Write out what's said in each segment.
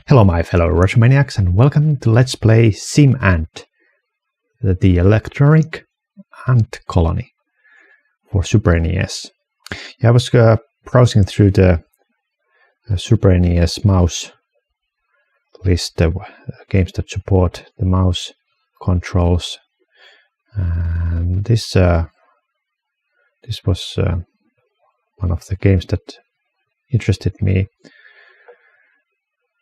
Hello my fellow Maniacs and welcome to Let's Play SimAnt, the electronic ant colony for Super NES. I was browsing through the Super NES mouse list of games that support the mouse controls, and this was one of the games that interested me.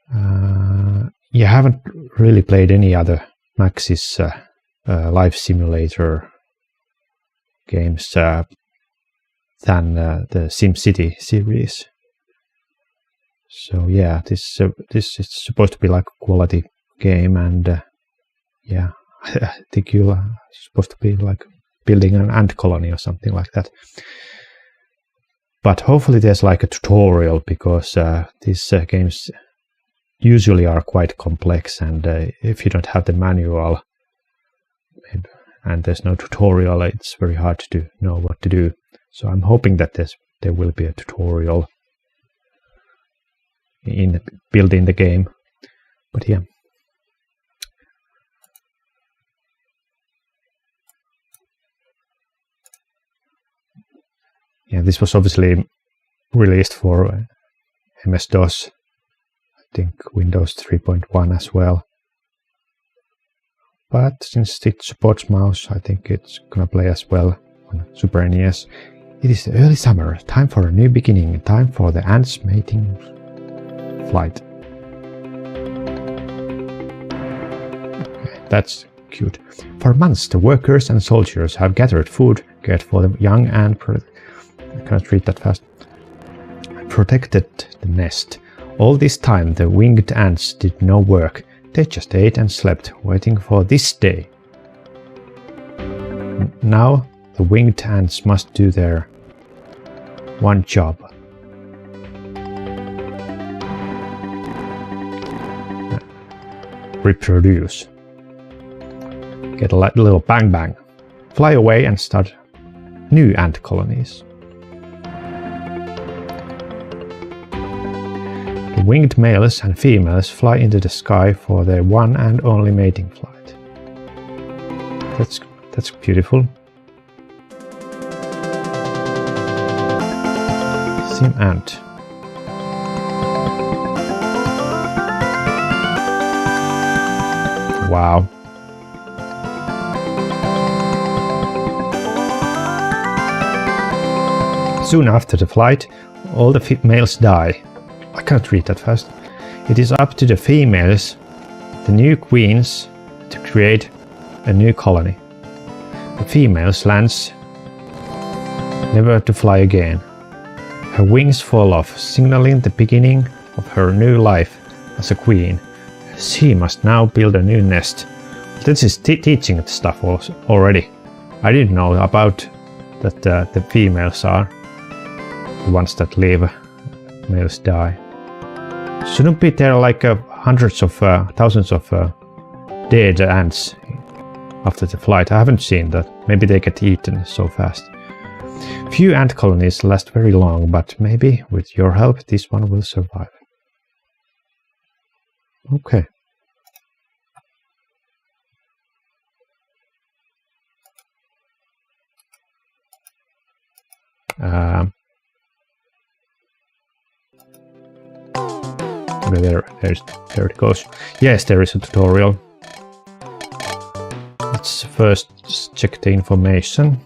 I haven't really played any other Maxis life simulator games than the SimCity series. So yeah, this is supposed to be like a quality game, and yeah, I think you're supposed to be like building an ant colony or something like that. But hopefully there's like a tutorial, because these games usually are quite complex, and if you don't have the manual and there's no tutorial, it's very hard to know what to do. So I'm hoping that there will be a tutorial in building the game. But yeah. Yeah, this was obviously released for MS-DOS. I think Windows 3.1 as well. But since it supports mouse, I think it's gonna play as well on Super NES. It is the early summer, time for a new beginning, time for the ants mating flight. Okay, that's cute. For months, the workers and soldiers have gathered food, cared for the young and I cannot read that fast. Protected the nest. All this time, the winged ants did no work. They just ate and slept, waiting for this day. Now, the winged ants must do their one job. Reproduce. Get a little bang bang. Fly away and start new ant colonies. The winged males and females fly into the sky for their one and only mating flight. That's beautiful. SimAnt. Wow. Soon after the flight, all the females die. I can't read that fast. It is up to the females, the new queens, to create a new colony. The females lands, never to fly again. Her wings fall off, signaling the beginning of her new life as a queen. She must now build a new nest. This is teaching stuff already. I didn't know about that the females are the ones that live, males die. Shouldn't be there like hundreds of thousands of dead ants after the flight? I haven't seen that. Maybe they get eaten so fast. Few ant colonies last very long, but maybe with your help this one will survive. Okay. There it goes. Yes, there is a tutorial. Let's first check the information.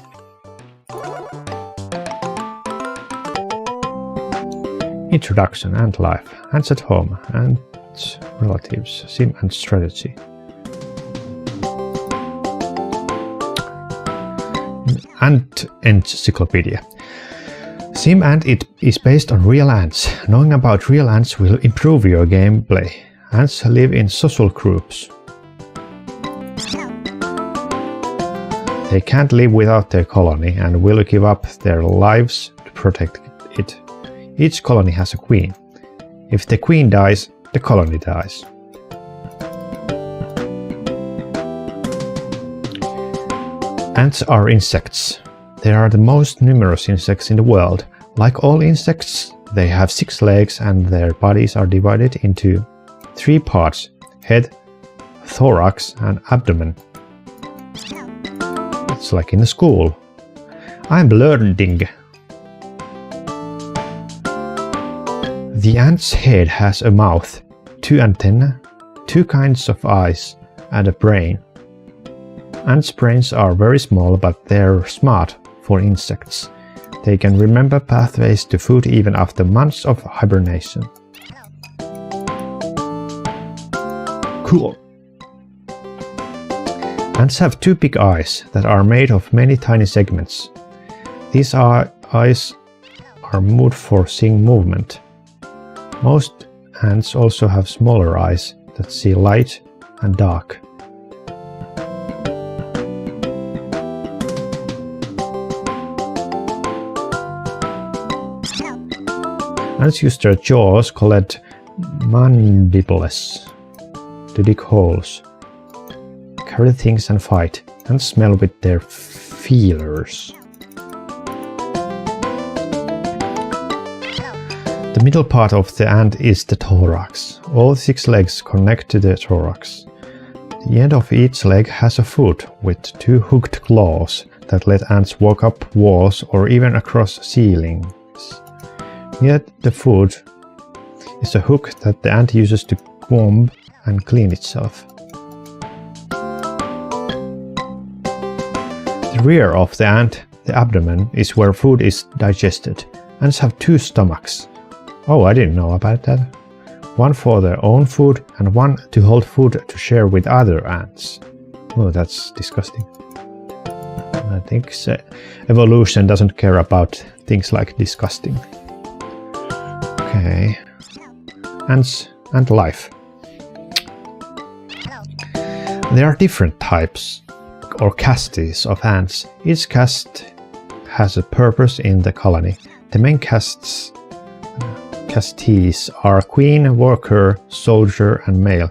Introduction and life. Ants at home and relatives. SimAnt strategy. Ant encyclopedia. SimAnt is based on real ants. Knowing about real ants will improve your gameplay. Ants live in social groups. They can't live without their colony and will give up their lives to protect it. Each colony has a queen. If the queen dies, the colony dies. Ants are insects. They are the most numerous insects in the world. Like all insects, they have 6 legs and their bodies are divided into 3 parts: head, thorax and abdomen. It's like in a school. I'm learning. The ant's head has a mouth, 2 antennae, 2 kinds of eyes and a brain. Ants' brains are very small, but they're smart for insects. They can remember pathways to food even after months of hibernation. Cool! Ants have 2 big eyes that are made of many tiny segments. These eyes are moved for seeing movement. Most ants also have smaller eyes that see light and dark. Ants use their jaws, called mandibles, to dig holes, carry things and fight, and smell with their feelers. The middle part of the ant is the thorax. All 6 legs connect to the thorax. The end of each leg has a foot with 2 hooked claws that let ants walk up walls or even across ceilings. Near the foot is a hook that the ant uses to comb and clean itself. The rear of the ant, the abdomen, is where food is digested. Ants have 2 stomachs. Oh, I didn't know about that. One for their own food and one to hold food to share with other ants. Oh, that's disgusting. I think evolution doesn't care about things like disgusting. Okay. Ants and life. There are different types or castes of ants. Each caste has a purpose in the colony. The main castes are queen, worker, soldier and male.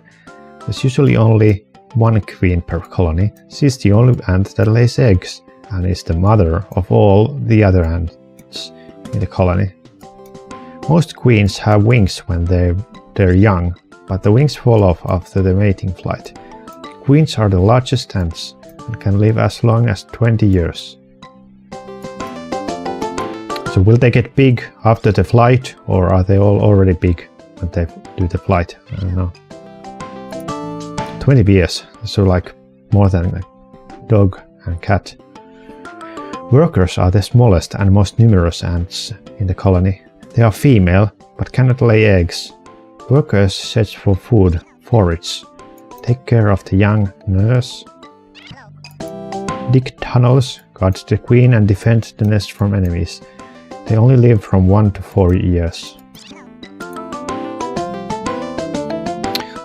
There's usually only 1 queen per colony. She's the only ant that lays eggs and is the mother of all the other ants in the colony. Most queens have wings when they're young, but the wings fall off after the mating flight. Queens are the largest ants and can live as long as 20 years. So will they get big after the flight, or are they all already big when they do the flight? I don't know. 20 years, so like more than a dog and cat. Workers are the smallest and most numerous ants in the colony. They are female, but cannot lay eggs. Workers search for food, forage, take care of the young, nurse, dig tunnels, guard the queen and defend the nest from enemies. They only live from 1 to 4 years.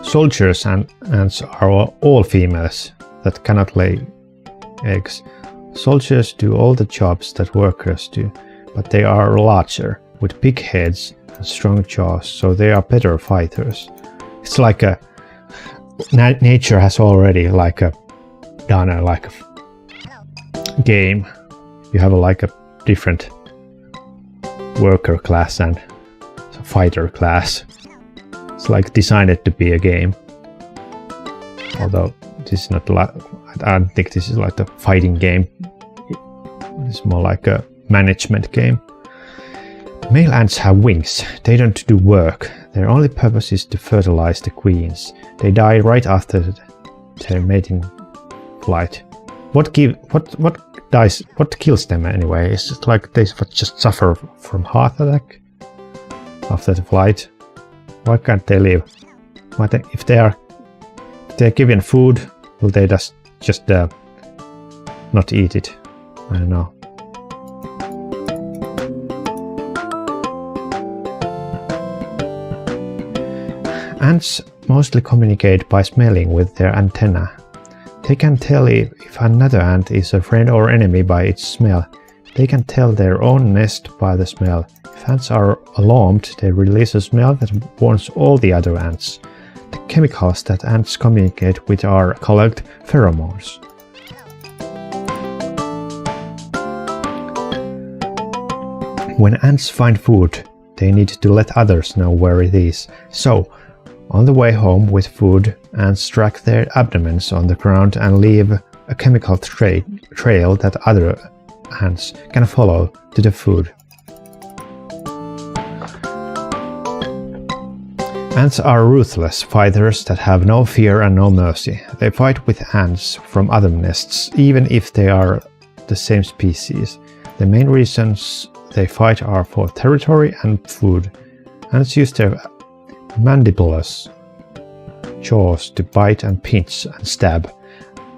Soldiers and ants are all females that cannot lay eggs. Soldiers do all the jobs that workers do, but they are larger, with big heads and strong jaws, so they are better fighters. It's like nature has already done a game. You have a different worker class and fighter class. It's designed to be a game. Although this is not I don't think this is like a fighting game. It's more like a management game. Male ants have wings. They don't do work. Their only purpose is to fertilize the queens. They die right after their mating flight. What kills them anyway? Is it like they just suffer from heart attack after the flight? Why can't they live? If they're given food, will they just not eat it? I don't know. Ants mostly communicate by smelling with their antennae. They can tell if another ant is a friend or enemy by its smell. They can tell their own nest by the smell. If ants are alarmed, they release a smell that warns all the other ants. The chemicals that ants communicate with are called pheromones. When ants find food, they need to let others know where it is. So, On the way home with food, ants track their abdomens on the ground and leave a chemical trail that other ants can follow to the food. Ants are ruthless fighters that have no fear and no mercy. They fight with ants from other nests, even if they are the same species. The main reasons they fight are for territory and food. Ants use their mandibular jaws to bite and pinch and stab.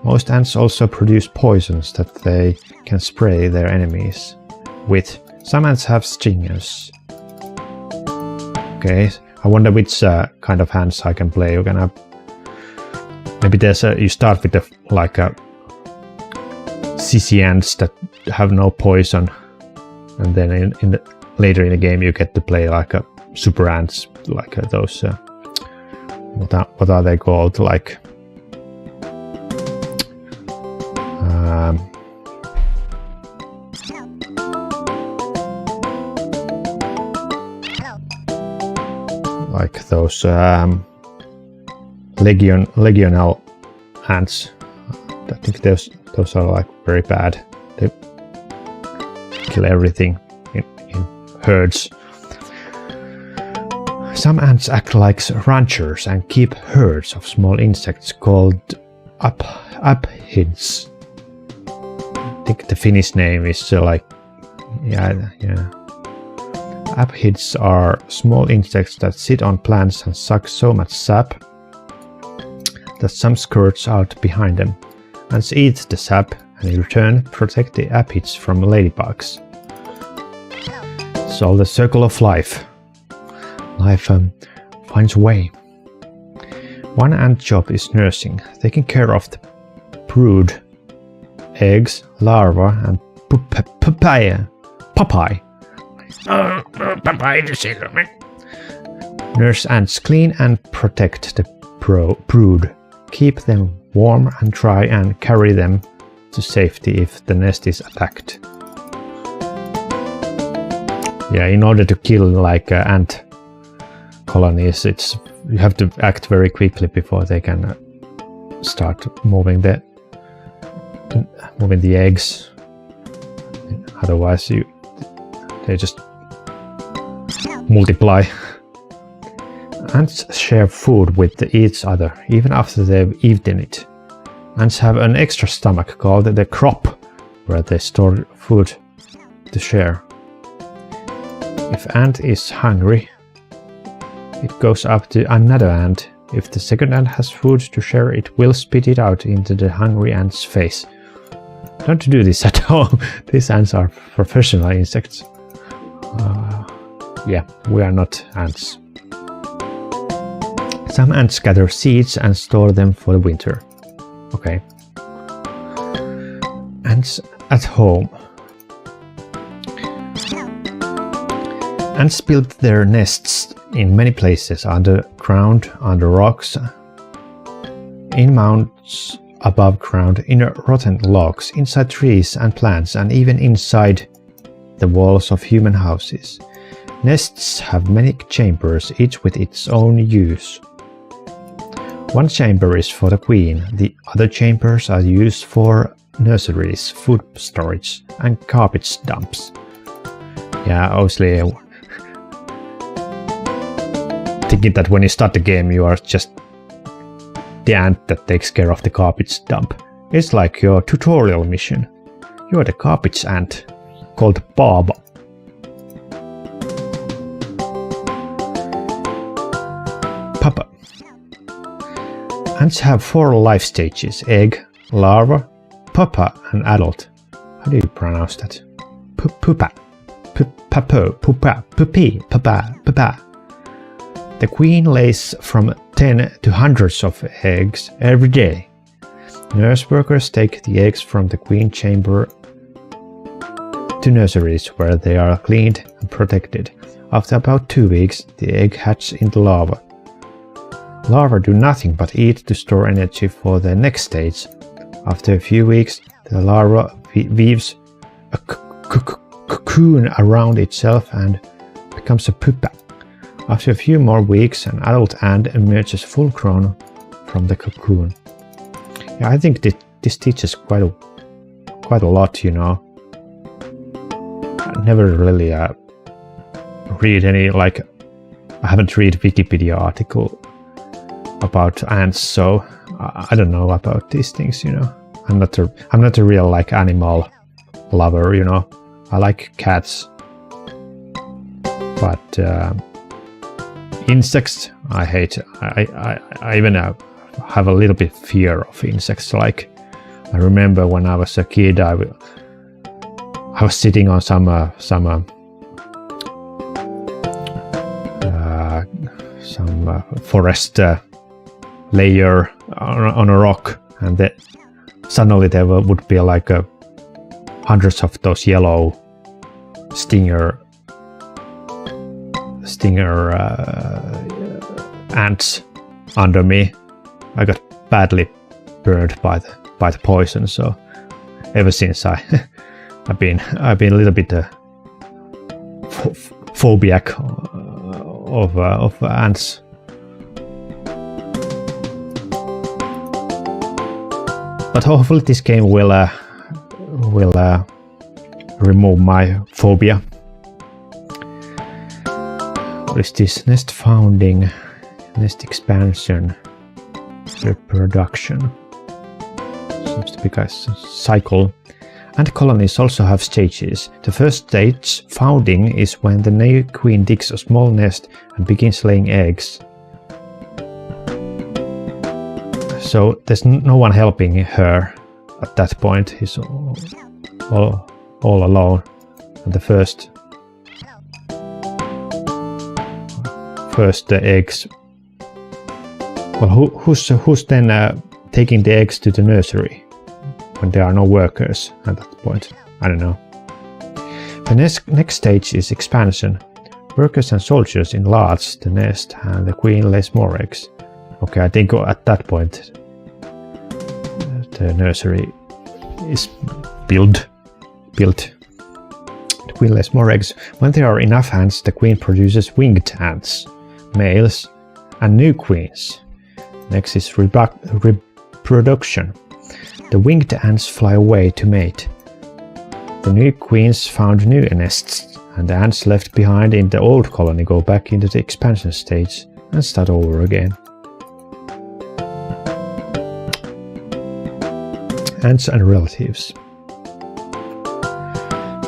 Most ants also produce poisons that they can spray their enemies with. Some ants have stingers. Okay, I wonder which kind of ants I can play. You're gonna maybe there's you start with like a sissy ants that have no poison, and then later in the game you get to play like a super ants, like those what are they called, like those legionel ants. I think those are like very bad. They kill everything in herds. Some ants act like ranchers and keep herds of small insects called aphids. I think the Finnish name is yeah. Aphids are small insects that sit on plants and suck so much sap that some squirts out behind them. Ants eat the sap and in return protect the aphids from ladybugs. So the circle of life. Life finds a way. One ant job is nursing, taking care of the brood, eggs, larvae, and pupae. Nurse ants clean and protect the brood, keep them warm and dry, and carry them to safety if the nest is attacked. Yeah, in order to kill like ant colonies, you have to act very quickly before they can start moving the eggs. Otherwise, they just multiply. Ants share food with each other even after they've eaten it. Ants have an extra stomach called the crop, where they store food to share. If ant is hungry, it goes up to another ant. If the second ant has food to share, it will spit it out into the hungry ant's face. Don't do this at home. These ants are professional insects. Yeah, we are not ants. Some ants gather seeds and store them for the winter. Okay. Ants at home. Ants build their nests in many places: underground, under rocks, in mounds above ground, in rotten logs, inside trees and plants, and even inside the walls of human houses. Nests have many chambers, each with its own use. One chamber is for the queen, the other chambers are used for nurseries, food storage, and garbage dumps. Yeah, obviously, thinking that when you start the game you are just the ant that takes care of the garbage dump. It's like your tutorial mission. You are the garbage ant, called Bob. Papa. Ants have 4 life stages: egg, larva, pupa, and adult. How do you pronounce that? Pupa. Pupa. Pupa. Pupi. Pupa. Pupa. The queen lays from 10 to hundreds of eggs every day. Nurse workers take the eggs from the queen chamber to nurseries where they are cleaned and protected. After about 2 weeks, the egg hatches into larvae. Larvae do nothing but eat to store energy for the next stage. After a few weeks, the larva weaves a cocoon around itself and becomes a pupa. After a few more weeks, an adult ant emerges full grown from the cocoon. Yeah, I think this teaches quite a lot, you know. I never really read any, like, I haven't read Wikipedia article about ants, so I don't know about these things, you know. I'm not a real like animal lover, you know. I like cats, but insects I hate. I even have a little bit fear of insects. Like, I remember when I was a kid, I was sitting on some forest layer on a rock, and suddenly there would be like hundreds of those yellow stinger ants under me. I got badly burned by the poison, so ever since I've been a little bit phobic of ants. But hopefully this game will remove my phobia. What is this? Nest founding, nest expansion, reproduction. Seems to be a cycle. Ant colonies also have stages. The first stage, founding, is when the new queen digs a small nest and begins laying eggs. So there's no one helping her at that point. He's all alone. And the first eggs. Well, who's then taking the eggs to the nursery when there are no workers at that point? I don't know. The next stage is expansion. Workers and soldiers enlarge the nest, and the queen lays more eggs. Okay, I think at that point the nursery is built. The queen lays more eggs. When there are enough ants, the queen produces winged ants, males, and new queens. Next is reproduction. The winged ants fly away to mate. The new queens found new nests, and the ants left behind in the old colony go back into the expansion stage and start over again. Ants and relatives.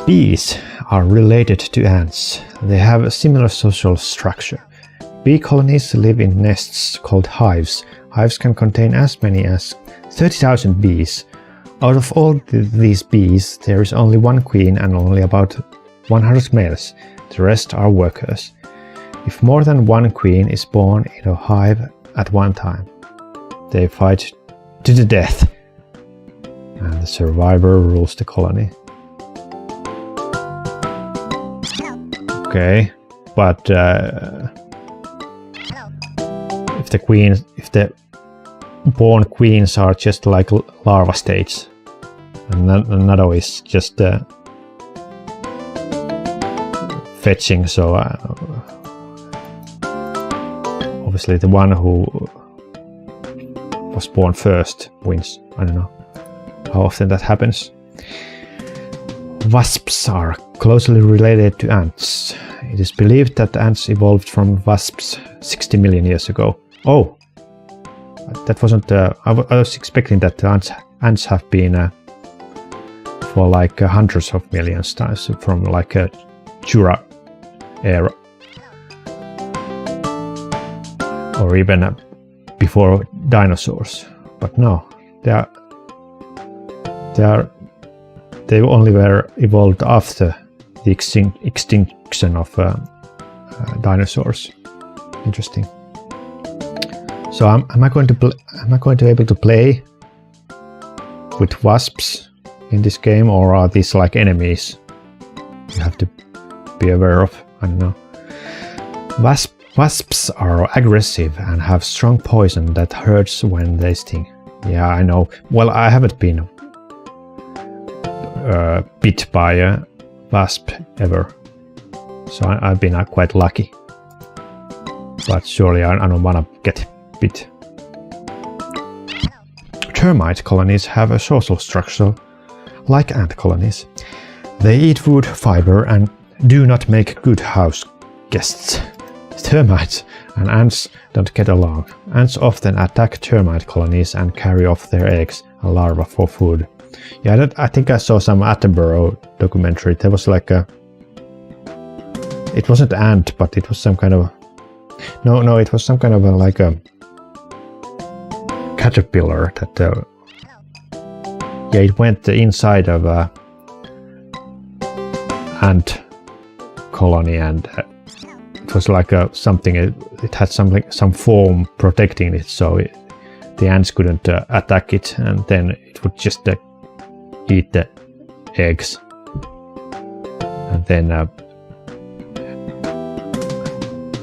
Bees are related to ants. They have a similar social structure. Bee colonies live in nests called hives. Hives can contain as many as 30,000 bees. Out of all these bees, there is only one queen and only about 100 males. The rest are workers. If more than one queen is born in a hive at one time, they fight to the death, and the survivor rules the colony. Okay, but if the born queens are just like larva stage, and another is just fetching, so obviously the one who was born first wins. I don't know how often that happens. Wasps are closely related to ants. It is believed that ants evolved from wasps 60 million years ago. Oh, that wasn't. I was expecting that ants have been for like hundreds of millions times from like a Jura era, or even before dinosaurs. But no, they only were evolved after the extinction of dinosaurs. Interesting. So am I going to be able to play with wasps in this game, or are these like enemies you have to be aware of? I don't know. Wasps are aggressive and have strong poison that hurts when they sting. Yeah, I know. Well, I haven't been bit by a wasp ever, so I've been quite lucky. But surely I don't wanna get bit. Termite colonies have a social structure like ant colonies. They eat wood, fiber, and do not make good house guests. Termites and ants don't get along. Ants often attack termite colonies and carry off their eggs and larvae for food. Yeah, I think I saw some Attenborough documentary. There was like a... It wasn't ant, but it was some kind of... No, it was some kind of like a caterpillar that... yeah, it went inside of a ant colony, and it was like a something. It had some form protecting it, so the ants couldn't attack it, and then it would just eat the eggs, and then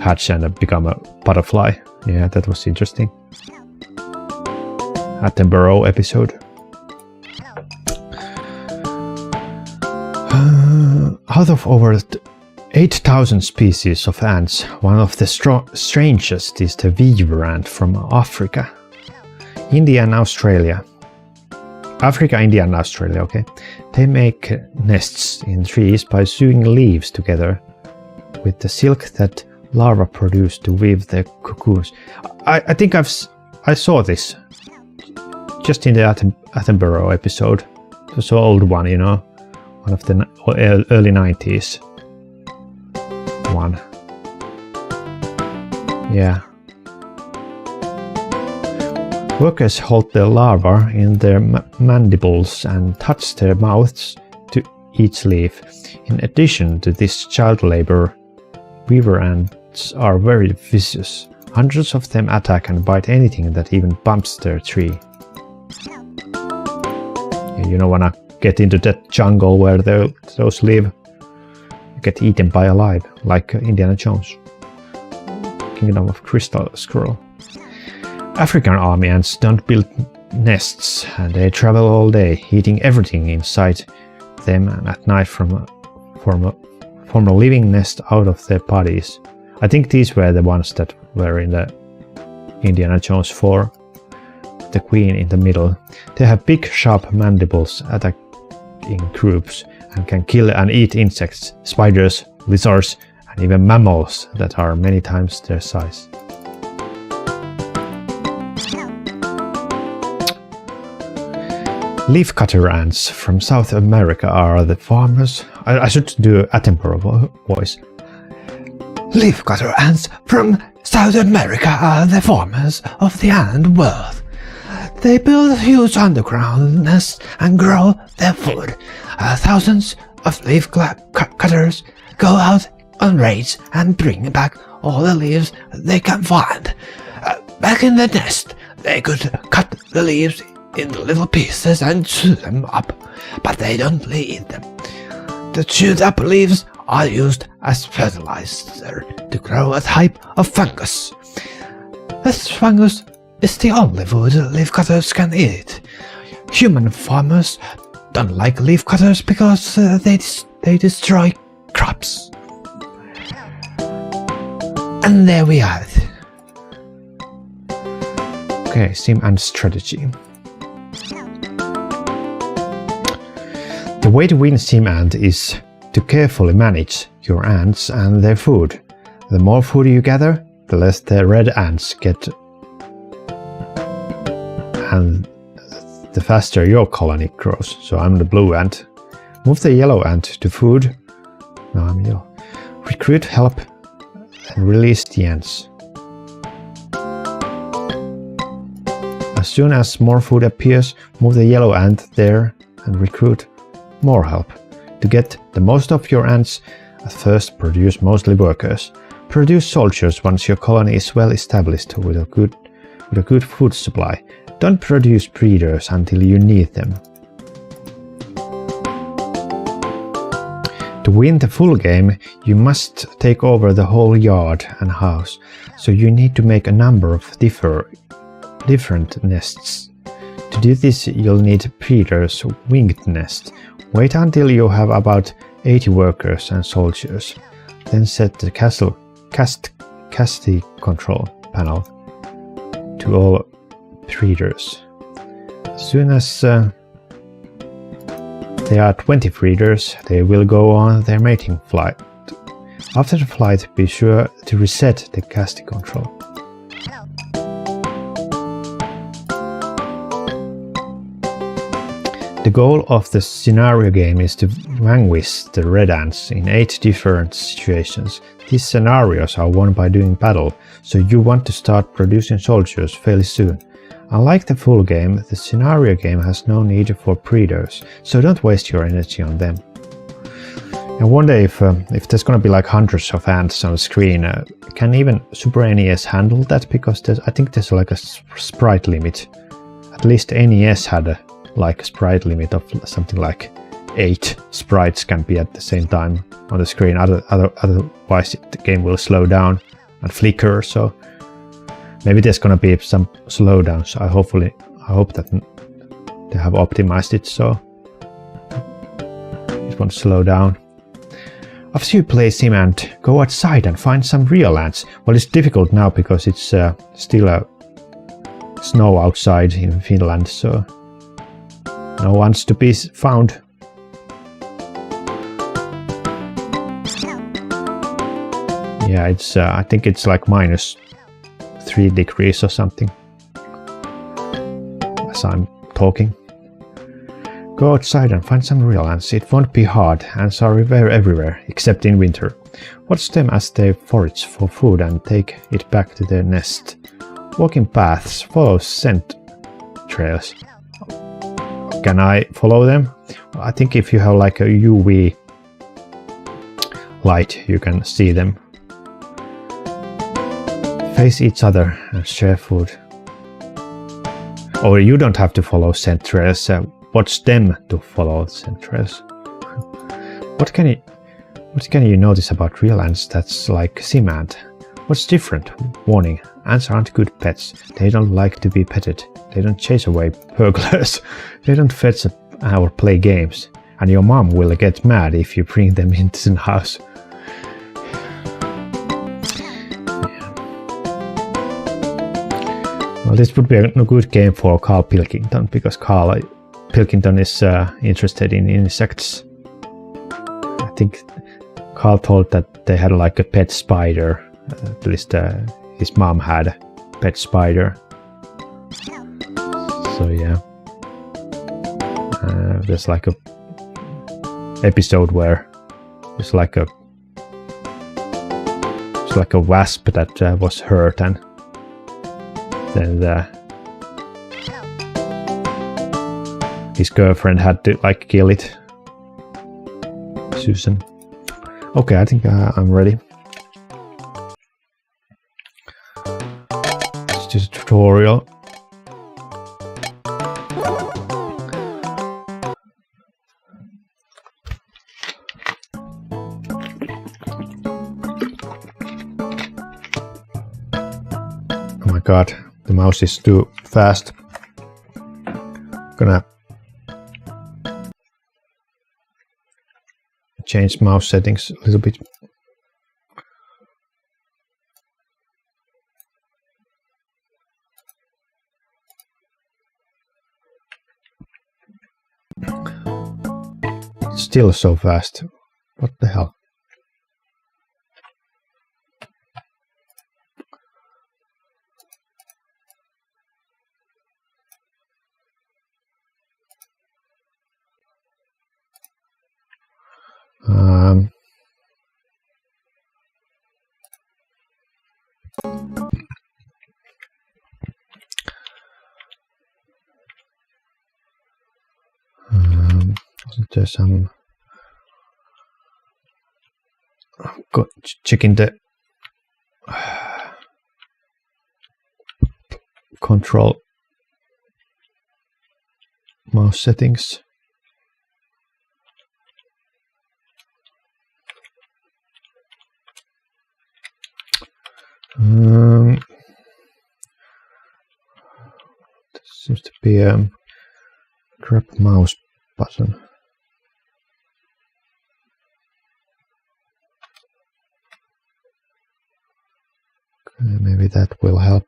hatch and become a butterfly. Yeah, that was interesting. Attenborough episode. Out of over 8,000 species of ants, one of the strangest is the weaver ant from Africa, India and Australia. Africa, India and Australia, okay. They make nests in trees by sewing leaves together with the silk that larvae produce to weave their cocoons. I think I saw this just in the Attenborough episode. It was an old one, you know. One of the early 90s one. Yeah. Workers hold their larvae in their mandibles and touch their mouths to each leaf. In addition to this child labor, weaver ants are very vicious. Hundreds of them attack and bite anything that even bumps their tree. You don't wanna get into that jungle where those live, get eaten by alive, like Indiana Jones. Kingdom of Crystal Scroll. African army ants don't build nests, and they travel all day, eating everything inside them, and at night form a living nest out of their bodies. I think these were the ones that were in the Indiana Jones 4. The queen in the middle. They have big, sharp mandibles, attack in groups, and can kill and eat insects, spiders, lizards, and even mammals that are many times their size. Leafcutter ants from South America are the farmers. I should do Attenborough voice. Leafcutter ants from South America are the farmers of the ant world. They build huge underground nests and grow their food. Thousands of leaf cutters go out on raids and bring back all the leaves they can find. Back in the nest, they could cut the leaves into little pieces and chew them up, but they don't eat them. The chewed up leaves are used as fertilizer to grow a type of fungus. This fungus is the only food leafcutters can eat. Human farmers don't like leafcutters because they destroy crops. And there we are. Okay, SimAnt strategy. The way to win SimAnt is to carefully manage your ants and their food. The more food you gather, the less the red ants get, and the faster your colony grows. So I'm the blue ant. Move the yellow ant to food. No, I'm yellow. Recruit help and release the ants. As soon as more food appears, move the yellow ant there and recruit more help. To get the most of your ants, at first produce mostly workers. Produce soldiers once your colony is well established with a good food supply. Don't produce breeders until you need them. To win the full game, you must take over the whole yard and house, so you need to make a number of different nests. To do this, you'll need breeders' winged nest. Wait until you have about 80 workers and soldiers. Then set the casting control panel to all breeders. As soon as there are 20 breeders, they will go on their mating flight. After the flight, be sure to reset the casting control. The goal of the scenario game is to vanquish the red ants in 8 different situations. These scenarios are won by doing battle, so you want to start producing soldiers fairly soon. Unlike the full game, the scenario game has no need for breeders, so don't waste your energy on them. I wonder if there's gonna be like hundreds of ants on the screen. Can even Super NES handle that? Because I think there's like a sprite limit. At least NES had a sprite limit of something like 8 sprites can be at the same time on the screen. Otherwise the game will slow down and flicker. So maybe there's gonna be some slowdowns. I hope that they have optimized it so it won't slow down. After you play SimAnt, go outside and find some real ants. Well, it's difficult now because it's still snow outside in Finland, so no one's to be found. Yeah, it's I think it's like -3 degrees or something as I'm talking. Go outside and find some real ants. It won't be hard. Ants are everywhere, except in winter. Watch them as they forage for food and take it back to their nest. Walking paths, follow scent trails. Can I follow them? I think if you have like a UV light, you can see them. Face each other and share food. Or you don't have to follow scent trails. Watch them to follow scent trails. What can you notice about real ants that's like SimAnt? What's different? Warning, ants aren't good pets. They don't like to be petted. They don't chase away burglars. They don't fetch or play games. And your mom will get mad if you bring them into the house. Yeah. Well, this would be a good game for Carl Pilkington, because Carl Pilkington is interested in insects. I think Carl told that they had like a pet spider. At least his mom had a pet spider. So yeah, there's like a episode where it's like a wasp that was hurt, and then his girlfriend had to like kill it. Susan. Okay, I think I'm ready. It's just a tutorial. Oh my god, the mouse is too fast. Gonna change mouse settings a little bit. It's still so fast. What the hell? Wasn't there some checking the control mouse settings? There seems to be a grab mouse button. Maybe that will help.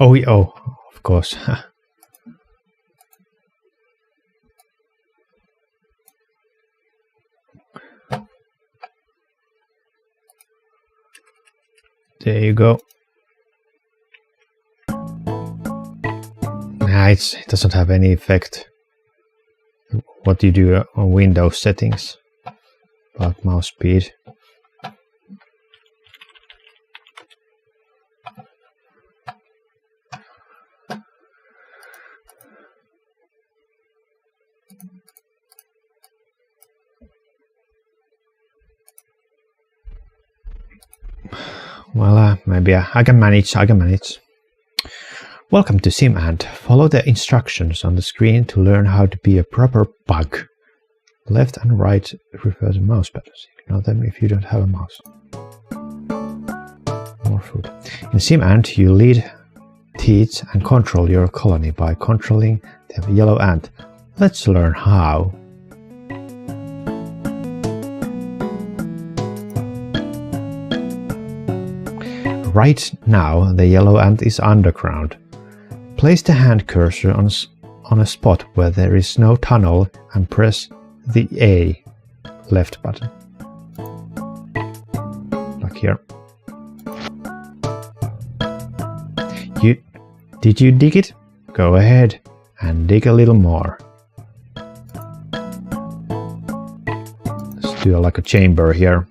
Oh, of course. There you go. Nah, it doesn't have any effect. What you do on Windows settings about mouse speed. Well, maybe I can manage. Welcome to SimAnt. Follow the instructions on the screen to learn how to be a proper bug. Left and right refer to mouse buttons. Ignore them if you don't have a mouse. More food. In SimAnt, you lead, teach, and control your colony by controlling the yellow ant. Let's learn how. Right now, the yellow ant is underground. Place the hand cursor on a spot where there is no tunnel and press the A left button. Like here. Did you dig it? Go ahead and dig a little more. Let's do like a chamber here.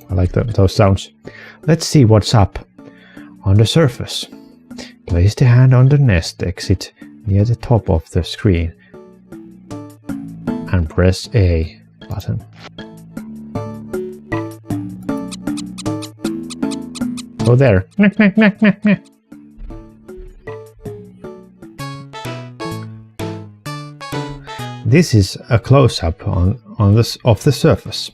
I like those sounds. Let's see what's up on the surface. Place the hand on the nest exit near the top of the screen and press A button. Oh, there. This is a close-up of the surface.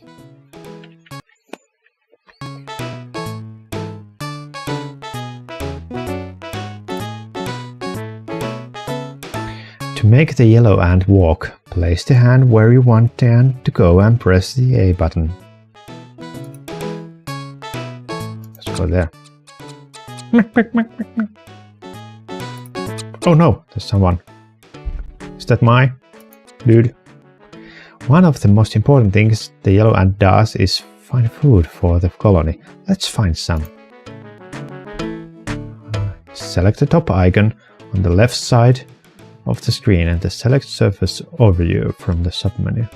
To make the yellow ant walk, place the hand where you want the ant to go and press the A button. Let's go there. Oh no, there's someone. Is that my dude? One of the most important things the yellow ant does is find food for the colony. Let's find some. Select the top icon on the left side of the screen and the select surface overview from the submenu.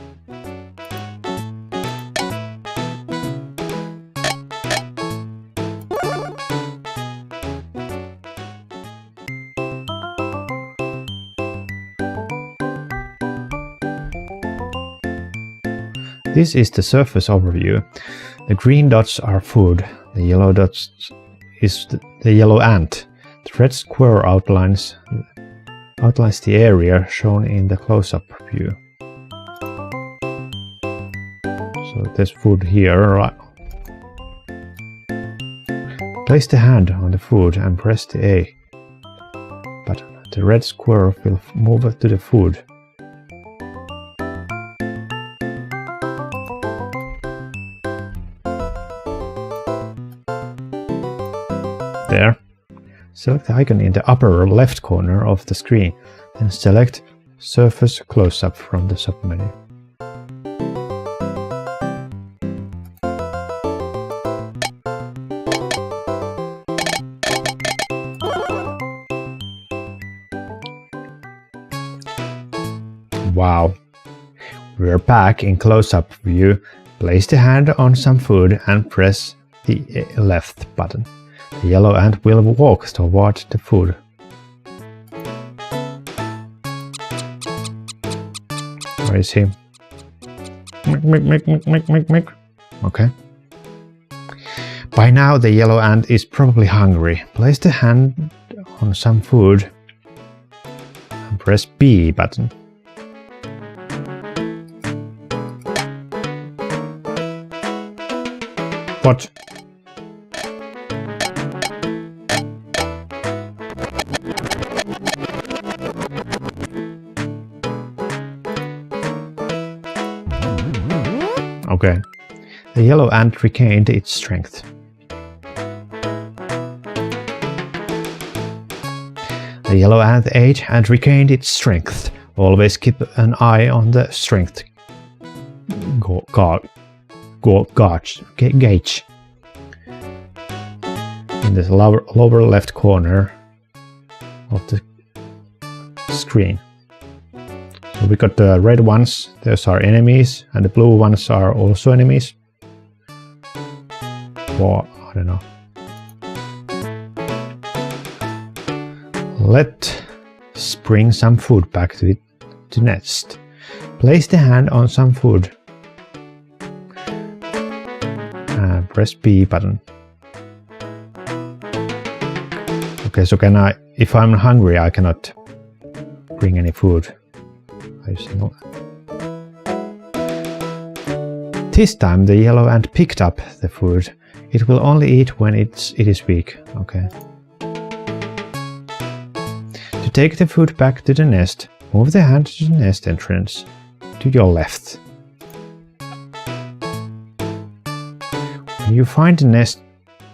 This is the surface overview. The green dots are food, the yellow dots is the yellow ant. The red square outlines the area shown in the close-up view. So there's food here, right? Place the hand on the food and press the A button. The red square will move it to the food. There. Select the icon in the upper left corner of the screen, then select Surface Close-Up from the submenu. We're back in close-up view. Place the hand on some food and press the left button. The yellow ant will walk toward the food. Where is he? Mick. Okay. By now the yellow ant is probably hungry. Place the hand on some food and press B button. What? Okay. The yellow ant regained its strength. The yellow ant ate and regained its strength. Always keep an eye on the strength gauge in the lower left corner of the screen. So we got the red ones, those are enemies, and the blue ones are also enemies. Or, I don't know. Let's bring some food back to the nest. Place the hand on some food and press B button. Okay, so if I'm hungry, I cannot bring any food. This time the yellow ant picked up the food. It will only eat when it is weak. Okay. To take the food back to the nest, move the hand to the nest entrance to your left. When you find the nest,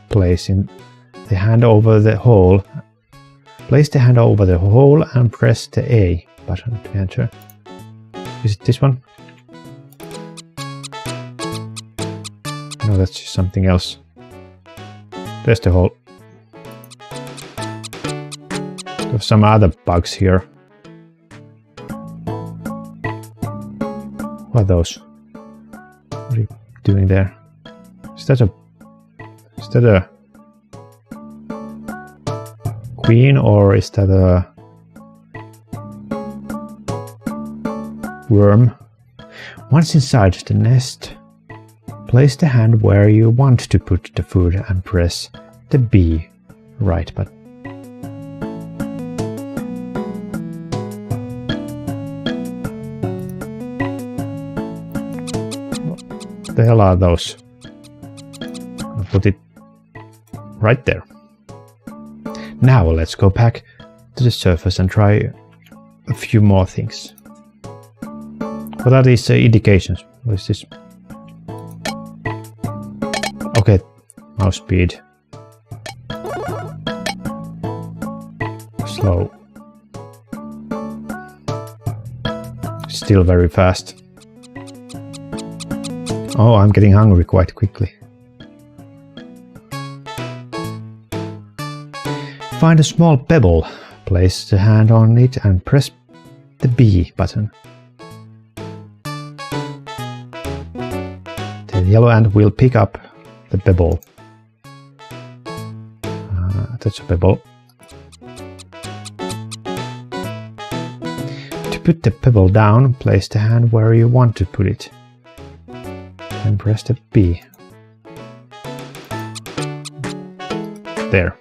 place the hand over the hole. Place the hand over the hole and press the A button to enter. Is it this one? No, that's just something else. There's the hole. There's some other bugs here. What are those? What are you doing there? Is that a queen or is that a worm? Once inside the nest, place the hand where you want to put the food and press the B right button. What the hell are those? I'll put it right there. Now let's go back to the surface and try a few more things. What are these indications? What is this? Okay, mouse speed. Slow. Still very fast. Oh, I'm getting hungry quite quickly. Find a small pebble, place the hand on it and press the B button. The yellow ant will pick up the pebble. That's a pebble. To put the pebble down, place the hand where you want to put it. And press the B. There.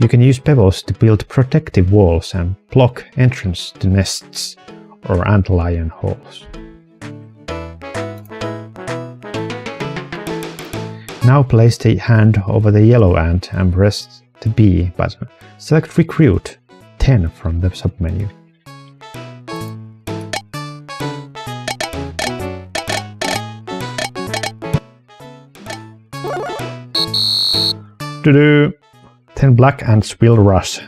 You can use pebbles to build protective walls and block entrance to nests or antlion holes. Now place the hand over the yellow ant and press the B button. Select Recruit 10 from the submenu. Doo-doo! 10 black ants will rush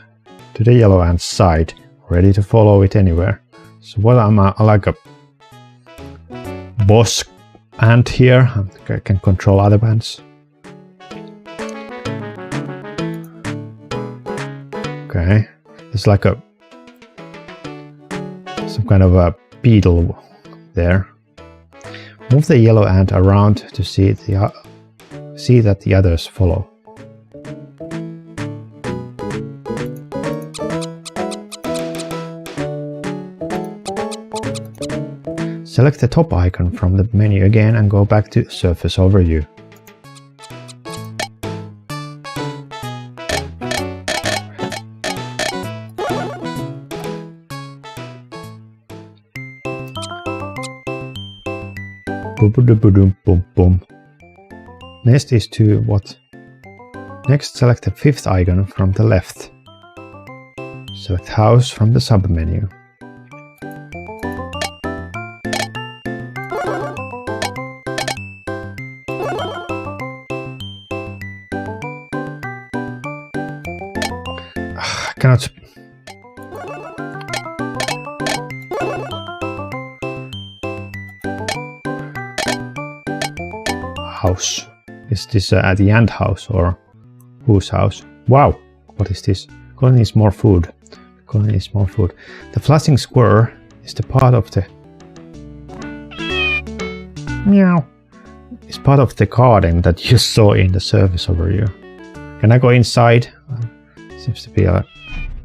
to the yellow ant's side, ready to follow it anywhere. So what am I like a boss ant here? I can control other ants. Okay, it's like some kind of a beetle there. Move the yellow ant around to see that the others follow. Select the top icon from the menu again and go back to Surface Overview. Boom. Next is to what? Next, select the fifth icon from the left. Select House from the submenu. Cannot. House. Is this the ant house or whose house? Wow, what is this? Colony needs more food. Colony needs more food. The flashing square is the part of the meow. It's part of the garden that you saw in the surface overview. Can I go inside? Seems to be a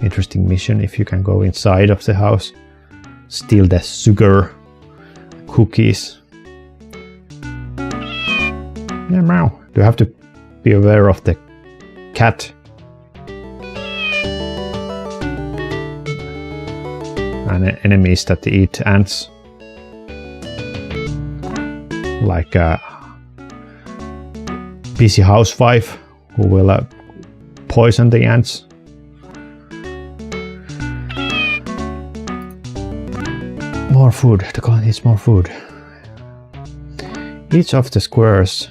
interesting mission if you can go inside of the house, steal the sugar, cookies. Yeah, meow. Do you have to be aware of the cat? And enemies that eat ants. Like a busy housewife who will poison the ants. More food. The colony needs more food. Each of the squares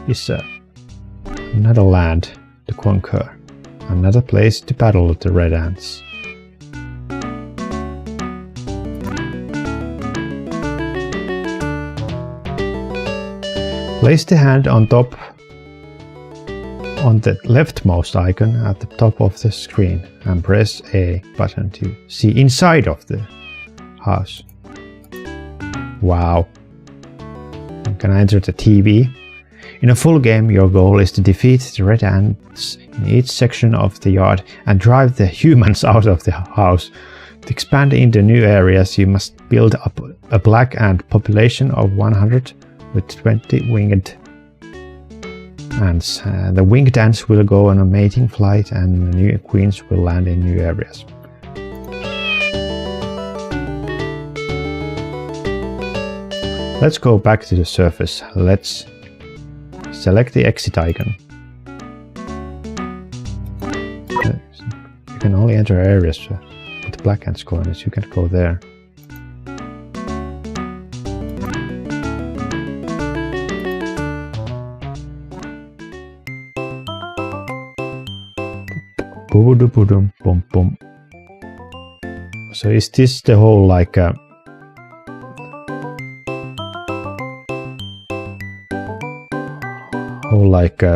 is another land to conquer, another place to battle the red ants. Place the hand on top on the leftmost icon at the top of the screen and press A button to see inside of the house. Wow. Can I enter the TV? In a full game, your goal is to defeat the red ants in each section of the yard and drive the humans out of the house. To expand into new areas, you must build up a black ant population of 100 with 20 winged ants. The winged ants will go on a mating flight and the new queens will land in new areas. Let's go back to the surface. Let's select the exit icon. You can only enter areas with the black ants colonies. You can't go there. Boom, boom. So is this the whole like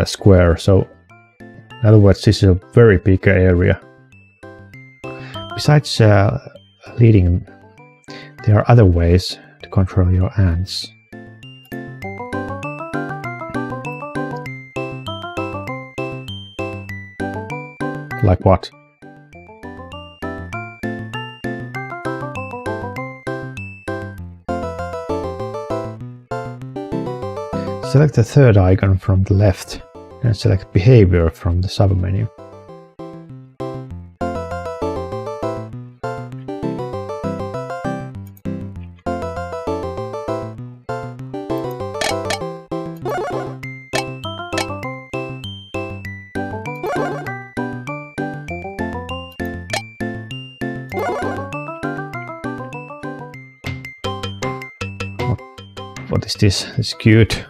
square? So in other words, this is a very big area. Besides leading, there are other ways to control your ants. Like what? Select the third icon from the left and select Behavior from the submenu. What is this? It's cute.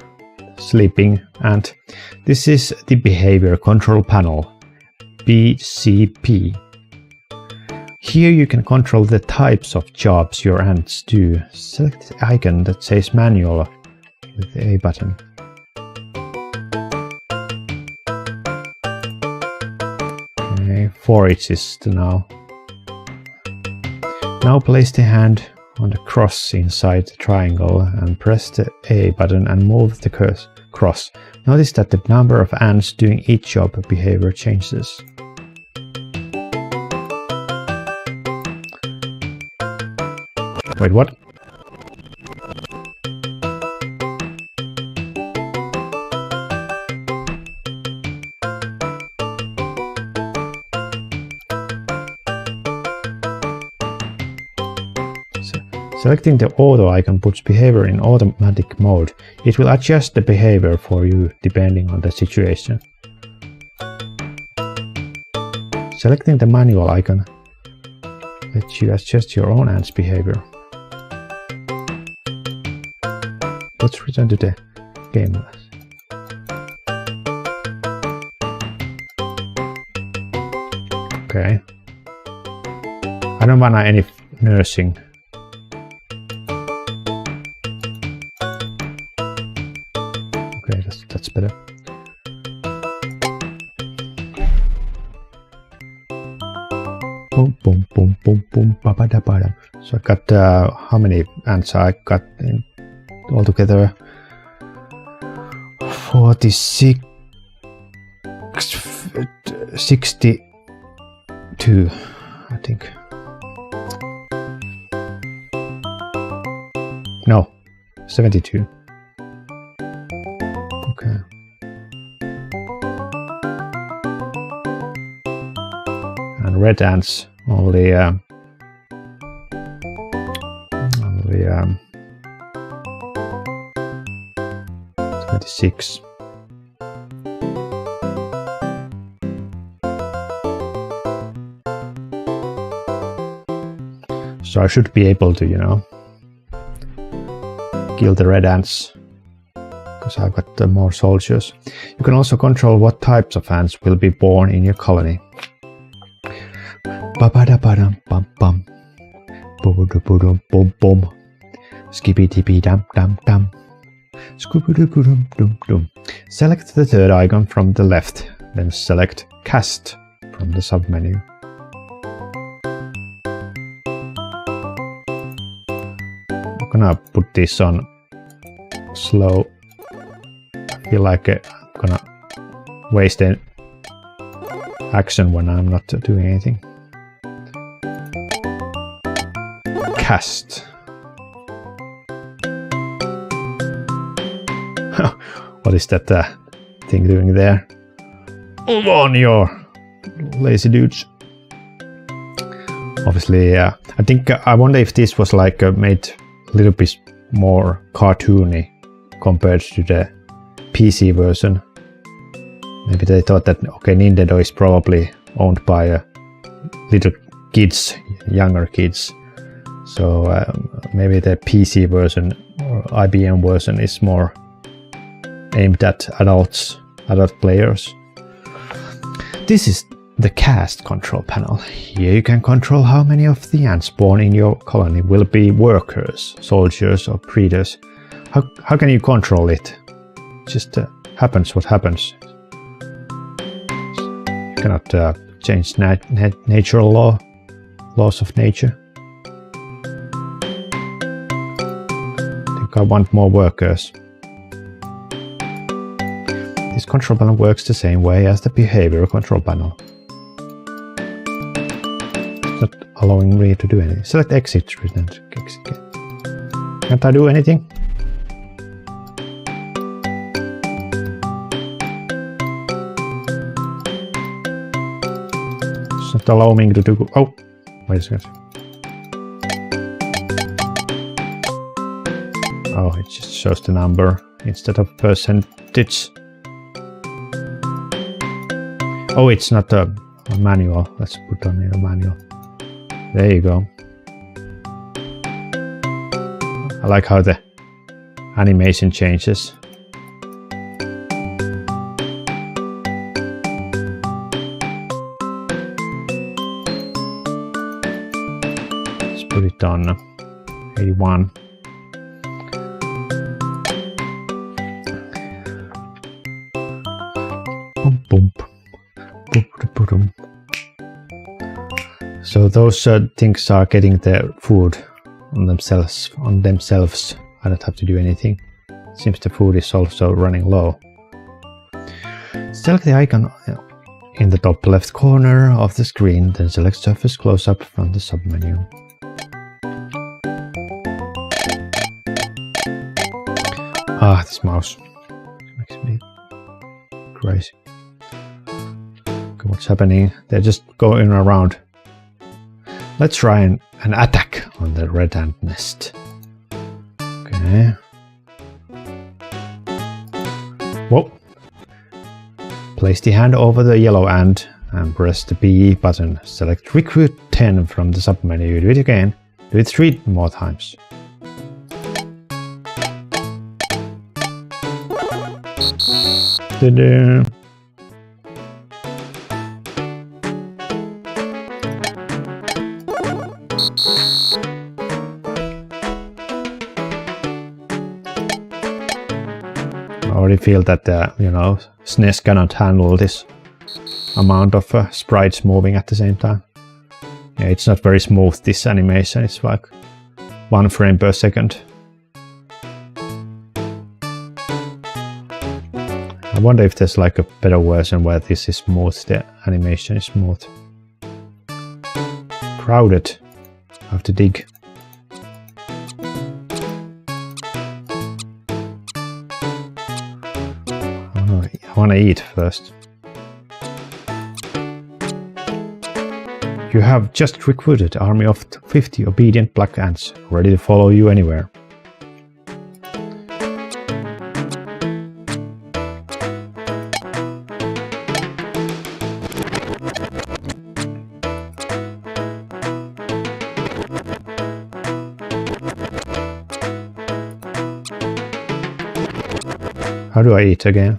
Sleeping ant. This is the Behavior Control Panel, BCP. Here you can control the types of jobs your ants do. Select the icon that says Manual with the A button. Okay, forage is now. Now place the hand on the cross inside the triangle and press the A button and move the cross. Notice that the number of ants doing each job behavior changes. Wait, what? Selecting the auto icon puts behavior in automatic mode. It will adjust the behavior for you depending on the situation. Selecting the manual icon lets you adjust your own ants behavior. Let's return to the game. Okay. I don't want any nursing. Okay, that's better. Boom, boom, boom, boom, boom, ba ba da ba da. So I got how many ants I got in altogether? 46, 62, I think. No, 72. Okay. And red ants only 26. So I should be able to, kill the red ants because I've got more soldiers. You can also control what types of ants will be born in your colony. Ba-ba-da-ba-dum bum bum. Bo-bo-do-bo-dum bum bum. Skippy-dippy-dum-dum-dum. Scooby-doo-dum-dum-dum. Select the third icon from the left, then select Cast from the submenu. I'm gonna put this on slow. I feel like I'm gonna waste an action when I'm not doing anything. Cast. What is that thing doing there? Move on, you lazy dudes. Obviously, I think I wonder if this was like made a little bit more cartoony compared to the PC version. Maybe they thought that, okay, Nintendo is probably owned by little kids, younger kids. So maybe the PC version or IBM version is more aimed at adult players. This is the cast control panel. Here you can control how many of the ants born in your colony will be workers, soldiers or breeders. How can you control it? Just happens what happens. You cannot change natural laws of nature. I think I want more workers. This control panel works the same way as the behavior control panel. It's not allowing me to do anything. Select exit. Can't I do anything? It's not allowing me to do. Oh, wait a second. Oh, it just shows the number instead of percentage. Oh, it's not a manual. Let's put on here a manual. There you go. I like how the animation changes. Let's put it on 81. Boom, boom. So those things are getting their food on themselves. I don't have to do anything. Seems the food is also running low. Select the icon in the top left corner of the screen, then select Surface Close-Up from the submenu. Ah, this mouse makes me crazy. Okay, what's happening? They're just going around. Let's try an attack on the red ant nest. Okay. Whoa. Place the hand over the yellow ant and press the B button. Select Recruit 10 from the submenu. Do it again. Do it 3 more times. Ta-da. I already feel that SNES cannot handle this amount of sprites moving at the same time. Yeah, it's not very smooth, this animation. It's like 1 frame per second. I wonder if there's like a better version where this is smooth, the animation is smooth. Crowded. I have to dig. I wanna eat first. You have just recruited an army of 50 obedient black ants, ready to follow you anywhere. How do I eat again?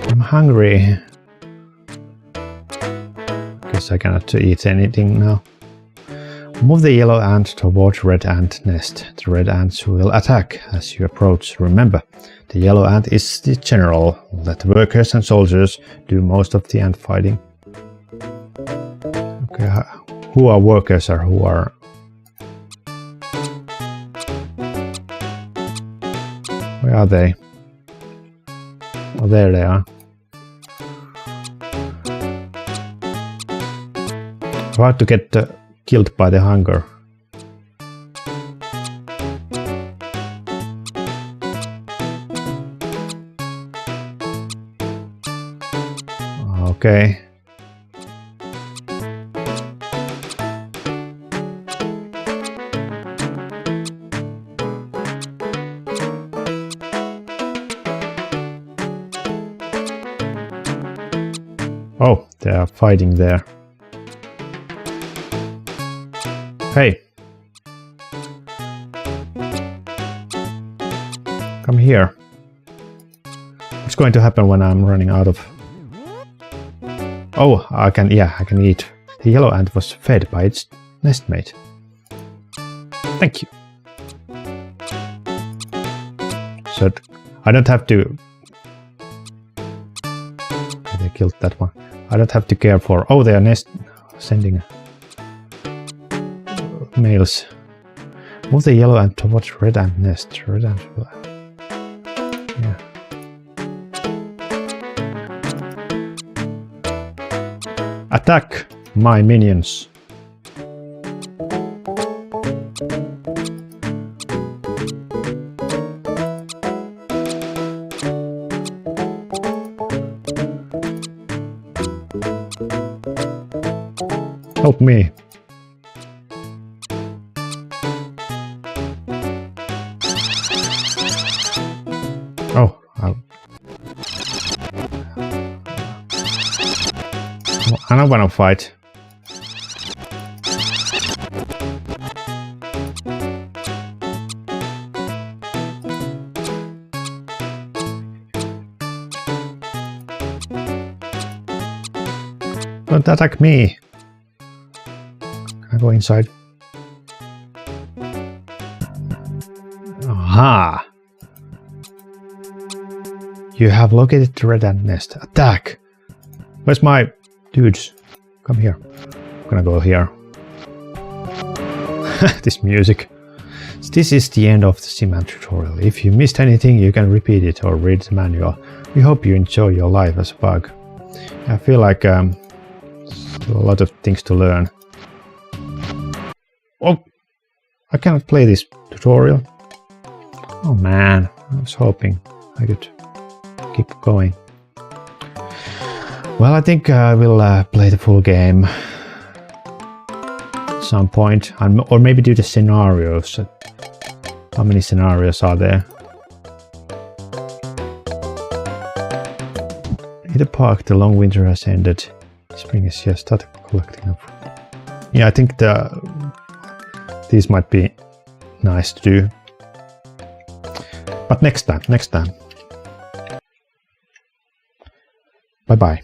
I'm hungry. Guess I cannot eat anything now. Move the yellow ant towards red ant nest. The red ants will attack as you approach. Remember, the yellow ant is the general. Let the workers and soldiers do most of the ant fighting. Okay, who are workers or who are... Where are they? Oh, there they are. About to get killed by the hunger. Okay. Oh, they are fighting there. Hey! Come here. What's going to happen when I'm running out of... Oh, I can eat. The yellow ant was fed by its nestmate. Thank you. So I don't have to... Okay, they killed that one. I don't have to care for... Oh, they are sending males. Move the yellow ant towards red ant nest. Red ant... Yeah. Attack my minions. Help me. Oh, I don't want to fight. Don't attack me. Can I go inside? Aha! You have located the red ant nest. Attack! Where's my dudes? Come here. I'm gonna go here. This music. So this is the end of the SimAnt tutorial. If you missed anything, you can repeat it or read the manual. We hope you enjoy your life as a bug. I feel like a lot of things to learn. Oh, I cannot play this tutorial. Oh man, I was hoping I could keep going. Well, I think I will play the full game at some point, or maybe do the scenarios. How many scenarios are there? In the park, the long winter has ended. Spring is here. Start collecting up. Yeah, I think these might be nice to do. But next time. Bye bye.